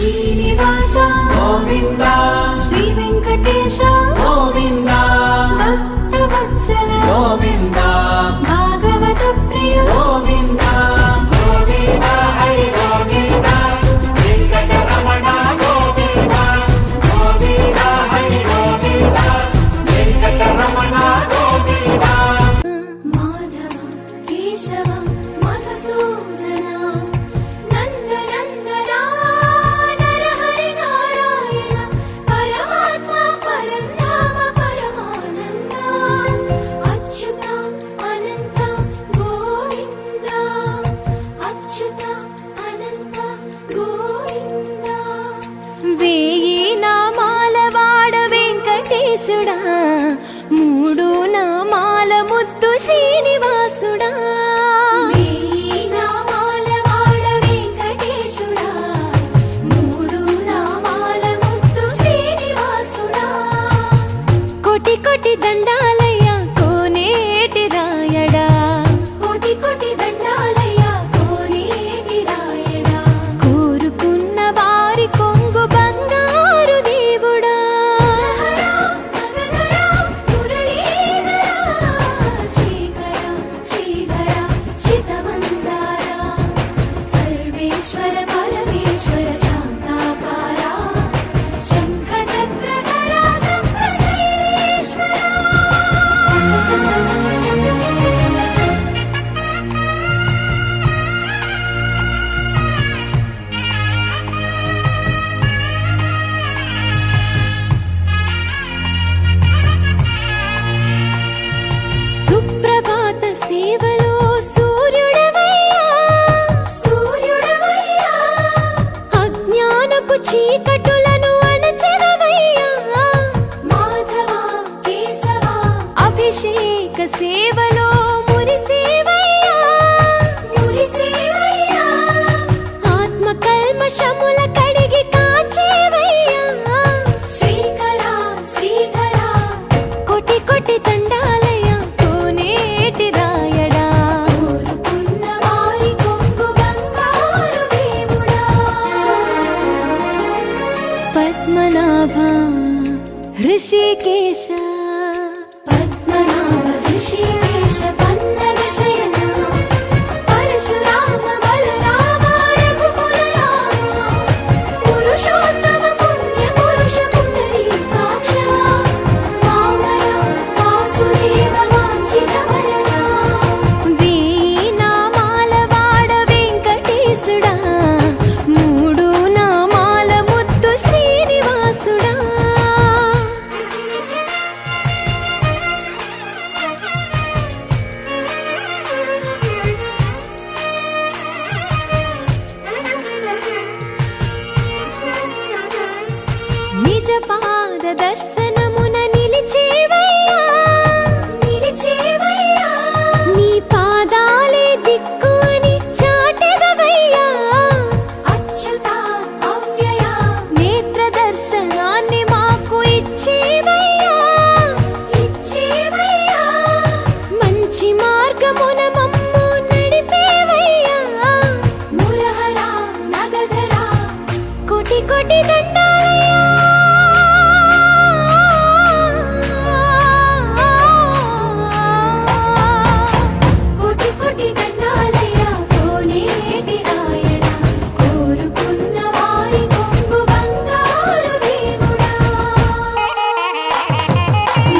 శ్రీనివాస గోవింద, శ్రీ వెంకటేశ గోవింద, భక్తవత్సల గోవింద, భాగవత ప్రియ గోవింద, గోవింద హరి గోవింద, వెంకటరమణ గోవింద, గోవింద హరి గోవింద, వెంకటరమణ గోవింద. మాధవ కేశవ మధుసూదన నందనందన నరహరి నారాయణ పరమాత్మ పరంధామ పరమానంద అచ్యుత అనంత గోవింద, అచ్యుత అనంత గోవింద. వేయి నామాల వాడ వెంకటేశుడా, మూడు నామాల ముద్దు శ్రీనివాసుడా. వేయి నామాల వాడ వెంకటేశుడా, మూడు నామాల ముద్దు శ్రీనివాసుడా. కోటి కోటి దండాలయ్య కోనేటి రాయడా, కోటి కోటి దండాలయ్య కోనేటి రాయడా. కోరుకున్న వారి కొంగు బంగారు దేవుడా. సర్వేశ్వర పరమేశ్వర శాంతాకార శంఖ చక్రధర సంప్రశైలేశ్వర. సుప్రభాత సేవలో సూర్యుడవయ్యా, సూర్యుడవయ్యా. అజ్ఞానపు చీకటులను అణచెదవయ్యా. మాధవ కేశవ అభిషేక సేవలో మురిసేవయ్యా, మురిసేవయ్యా. ఆత్మ కల్మషముల కడిగి కాచేవయ్యా. శ్రీకర శ్రీధర కోటి కోటి దండాలయ కోనేటి రాయడా. కోరుకున్న వారి కొంగు బంగారు దేవుడా. పద్మనాభ హృషికేశ, పద్మనాభ హృషికేశ పన్నగ శయన పరశురామ బలరామ రఘుకుల రామ పురుషోత్తమ పుణ్య పురుష పుండరీకాక్ష వామన వాసుదేవ వాంఛిత వరద. వేయి నామాల వాడ వెంకటేశుడా, మూడు నామాల ముద్దు శ్రీనివాసుడా. నిజ పాద దర్శనమున నిలిచేవయ్యా, నిలిచేవయ్యా. నీ పాదాలే దిక్కు అని చాటెదవయ్యా. అచ్యుత అవ్యయ నేత్ర దర్శనాన్ని మాకు ఇచ్చేవయ్యా, ఇచ్చేవయ్యా. మంచి మార్గమున మమ్ము నడిపేవయ్యా. మురహర నగధర కోటి కోటి దండాలయ్యా. కోటి కోటి దండాలయ్య కోనేటి రాయడా. కోరుకున్న వారి కొంగు బంగారు దేవుడా.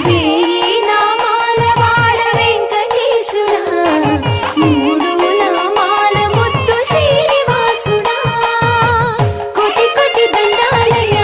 వేయి నామాల వాడ వెంకటేశుడా, మూడు నామాల ముద్దు శ్రీనివాసుడా. కోటి కోటి దండాలయ్య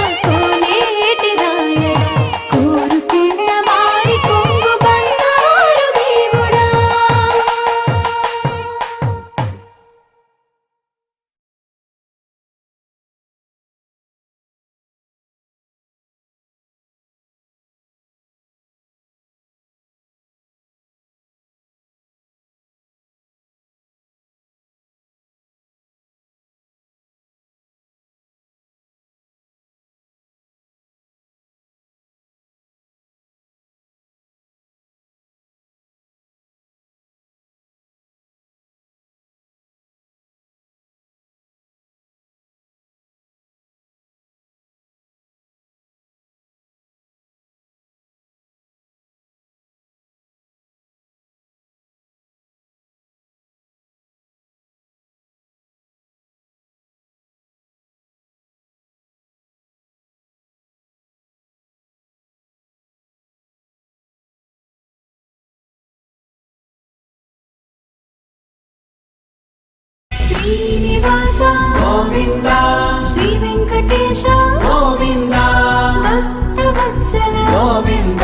శ్రీనివాస గోవింద శ్రీ వెంకటేశ గోవింద భక్తవత్సల గోవింద